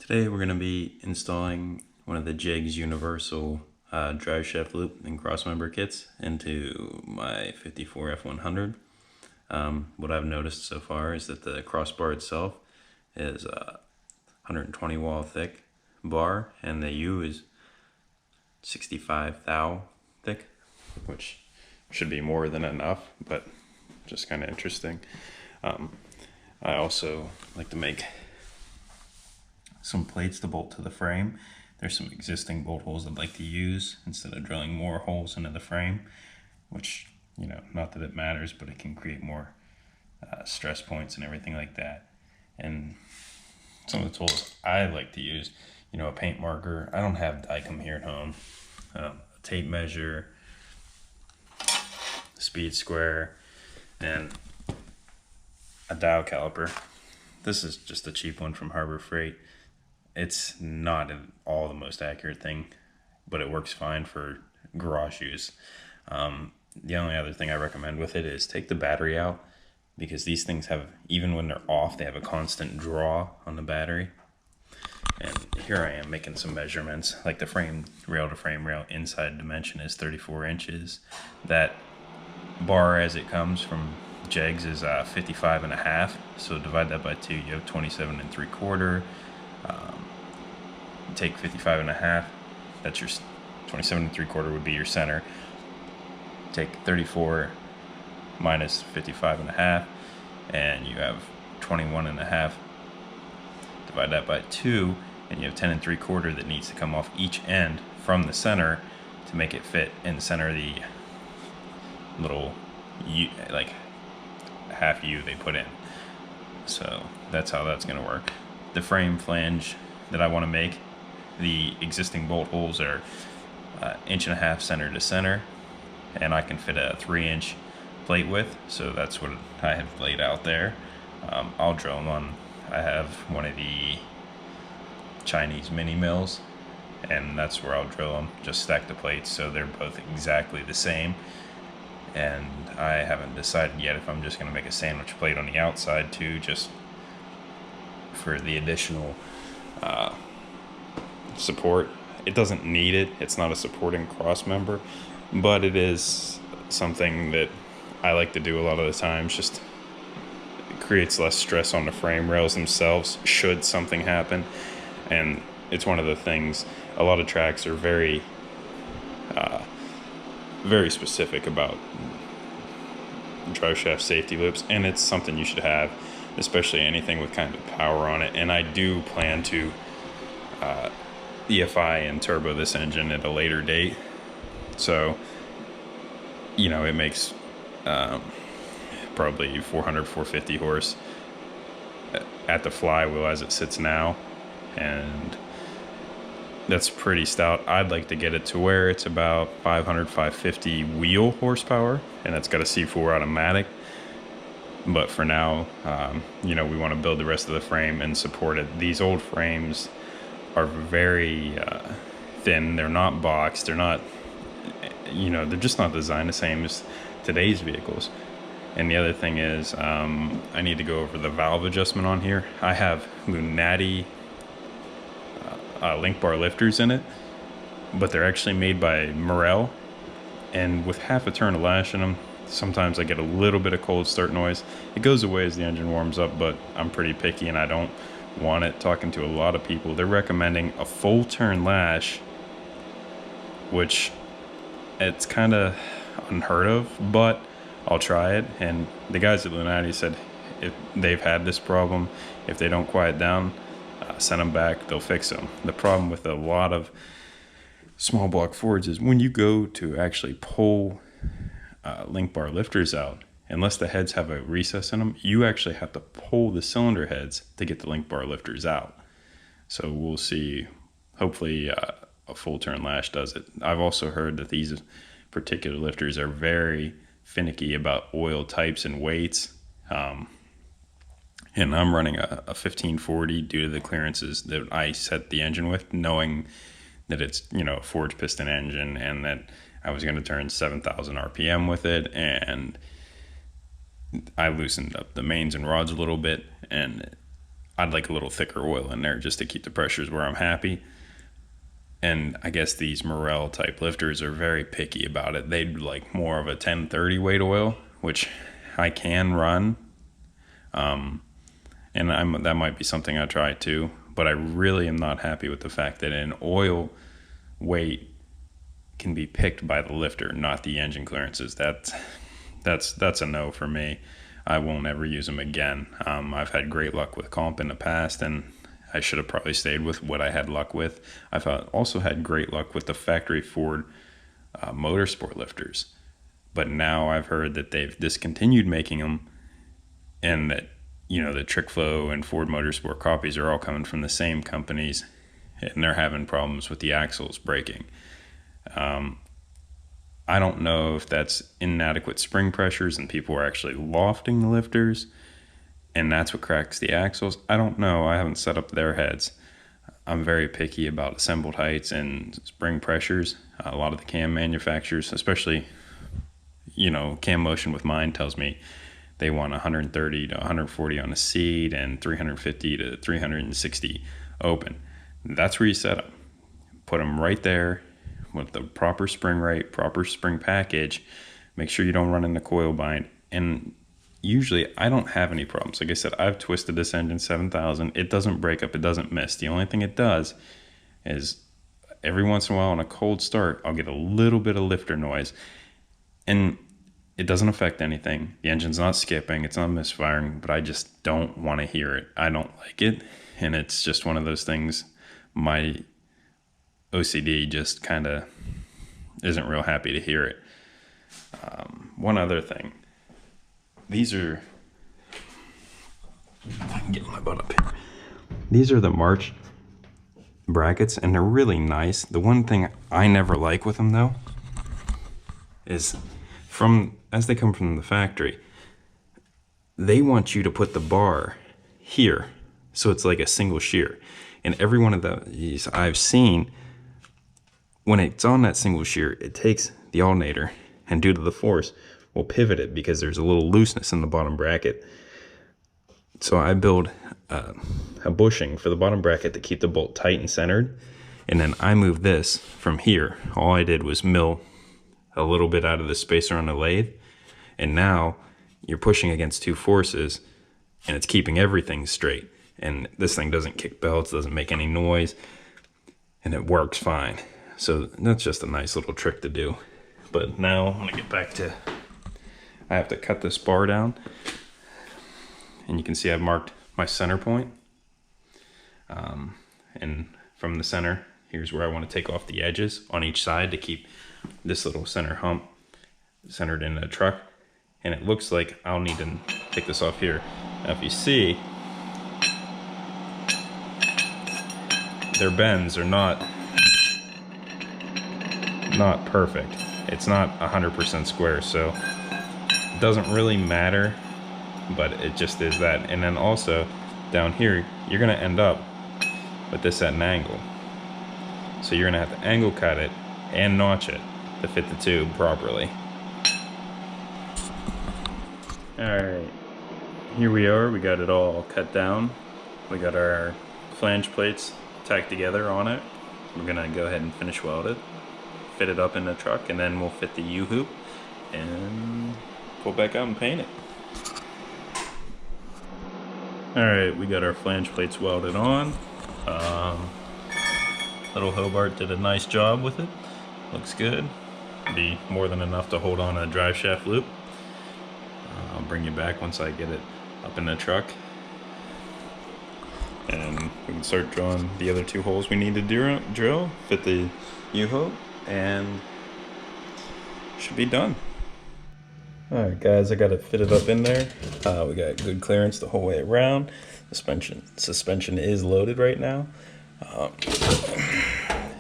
Today we're going to be installing one of the Jegs universal drive shaft loop and crossmember kits into my 54 F100. What I've noticed so far is that the crossbar itself is a 120 wall thick bar and the U is 65 thou thick, which should be more than enough, but just kind of interesting. I also like to make some plates to bolt to the frame. There's some existing bolt holes I'd like to use instead of drilling more holes into the frame, which, you know, not that it matters, but it can create more stress points and everything like that. And some of the tools I like to use, you know, a paint marker. I don't have Dykem here at home. A tape measure, speed square, and a dial caliper. This is just a cheap one from Harbor Freight. It's not at all the most accurate thing, but it works fine for garage use. The only other thing I recommend with it is take the battery out, because these things have, even when they're off, they have a constant draw on the battery. And here I am making some measurements, like the frame rail to frame rail inside dimension is 34 inches. That bar as it comes from Jegs is 55 and a half. So divide that by 2, you have 27 and 3/4. Take 55 and a half, that's your 27 and 3/4 would be your center. Take 34 minus 55 and a half, and you have 21 and a half. Divide that by 2, and you have 10 and 3/4 that needs to come off each end from the center to make it fit in the center of the little U, like half U they put in. So that's how that's going to work. The frame flange that I want to make, the existing bolt holes are 1.5 inches center to center, and I can fit a 3-inch plate width, so that's what I have laid out there. I'll drill them on, I have one of the Chinese mini mills, and that's where I'll drill them, just stack the plates so they're both exactly the same. And I haven't decided yet if I'm just going to make a sandwich plate on the outside too, just for the additional support. It doesn't need it, it's not a supporting cross member, but it is something that I like to do a lot of the times. Just it creates less stress on the frame rails themselves should something happen. And it's one of the things, a lot of tracks are very very specific about drive shaft safety loops, and it's something you should have, especially anything with kind of power on it. And I do plan to EFI and turbo this engine at a later date, so you know it makes probably 450 horse at the flywheel as it sits now, and that's pretty stout. I'd like to get it to where it's about 550 wheel horsepower, and it's got a C4 automatic. But for now, you know, we want to build the rest of the frame and support it. These old frames are very thin. They're not boxed. They're not, you know, they're just not designed the same as today's vehicles. And the other thing is, I need to go over the valve adjustment on here. I have lunati link bar lifters in it, but they're actually made by Morel, and with half a turn of lash in them, sometimes I get a little bit of cold start noise. It goes away as the engine warms up, but I'm pretty picky and I don't want it. Talking to a lot of people, they're recommending a full turn lash, which it's kind of unheard of, but I'll try it. And the guys at Lunati said if they've had this problem, if they don't quiet down, send them back, they'll fix them. The problem with a lot of small block Fords is when you go to actually pull link bar lifters out, unless the heads have a recess in them, you actually have to pull the cylinder heads to get the link bar lifters out. So we'll see. Hopefully a full turn lash does it. I've also heard that these particular lifters are very finicky about oil types and weights. And I'm running a 1540 due to the clearances that I set the engine with, knowing that it's, you know, a forged piston engine and that I was going to turn 7,000 RPM with it. And I loosened up the mains and rods a little bit, and I'd like a little thicker oil in there just to keep the pressures where I'm happy. And I guess these Morel type lifters are very picky about it. They'd like more of a 1030 weight oil, which I can run. And that might be something I try too. But I really am not happy with the fact that an oil weight can be picked by the lifter, not the engine clearances. That's a no for me. I won't ever use them again. I've had great luck with comp in the past, and I should have probably stayed with what I had luck with. I've also had great luck with the factory Ford motorsport lifters. But now I've heard that they've discontinued making them, and that, you know, the Trickflow and Ford Motorsport copies are all coming from the same companies, and they're having problems with the axles breaking. I don't know if that's inadequate spring pressures and people are actually lofting the lifters, and that's what cracks the axles. I don't know. I haven't set up their heads. I'm very picky about assembled heights and spring pressures. A lot of the cam manufacturers, especially, you know, Cam Motion with mine tells me they want 130 to 140 on a seat and 350 to 360 open. That's where you set them. Put them right there with the proper spring rate, proper spring package. Make sure you don't run into coil bind. And usually I don't have any problems. Like I said, I've twisted this engine 7,000. It doesn't break up. It doesn't miss. The only thing it does is every once in a while on a cold start, I'll get a little bit of lifter noise. And it doesn't affect anything. The engine's not skipping. It's not misfiring. But I just don't want to hear it. I don't like it. And it's just one of those things. My OCD just kind of isn't real happy to hear it. One other thing. These are... If I can get my butt up here. These are the March brackets, and they're really nice. The one thing I never like with them, though, is as they come from the factory, they want you to put the bar here, so it's like a single shear. And every one of these I've seen, when it's on that single shear, it takes the alternator, and due to the force, will pivot it because there's a little looseness in the bottom bracket. So I build a bushing for the bottom bracket to keep the bolt tight and centered. And then I move this from here. All I did was mill a little bit out of the spacer on the lathe. And now you're pushing against two forces, and it's keeping everything straight. And this thing doesn't kick belts, doesn't make any noise, and it works fine. So that's just a nice little trick to do. But now I'm gonna get back to, I have to cut this bar down. And you can see I've marked my center point. And from the center, here's where I want to take off the edges on each side to keep this little center hump centered in the truck. And it looks like I'll need to take this off here. Now if you see, their bends are not perfect. It's not 100% square, so it doesn't really matter, but it just is that. And then also down here, you're gonna end up with this at an angle. So you're gonna have to angle cut it and notch it to fit the tube properly. All right, here we are. We got it all cut down. We got our flange plates tacked together on it. We're gonna go ahead and finish weld it, fit it up in the truck, and then we'll fit the U-hoop and pull back out and paint it. All right, we got our flange plates welded on. Little Hobart did a nice job with it. Looks good. Be more than enough to hold on a drive shaft loop. I'll bring you back once I get it up in the truck. And we can start drilling the other two holes we need to drill, fit the U-hoop, and should be done. All right, guys, I got it fitted up in there. We got good clearance the whole way around. Suspension is loaded right now.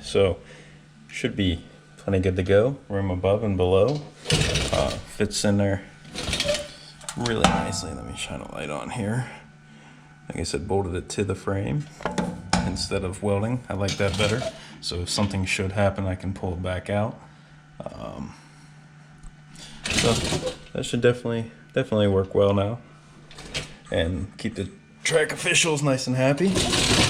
So should be plenty good to go. Room above and below. Fits in there really nicely. Let me shine a light on here. Like I said, bolted it to the frame instead of welding. I like that better. So if something should happen, I can pull it back out. So that should definitely work well now, and keep the Track official's nice and happy.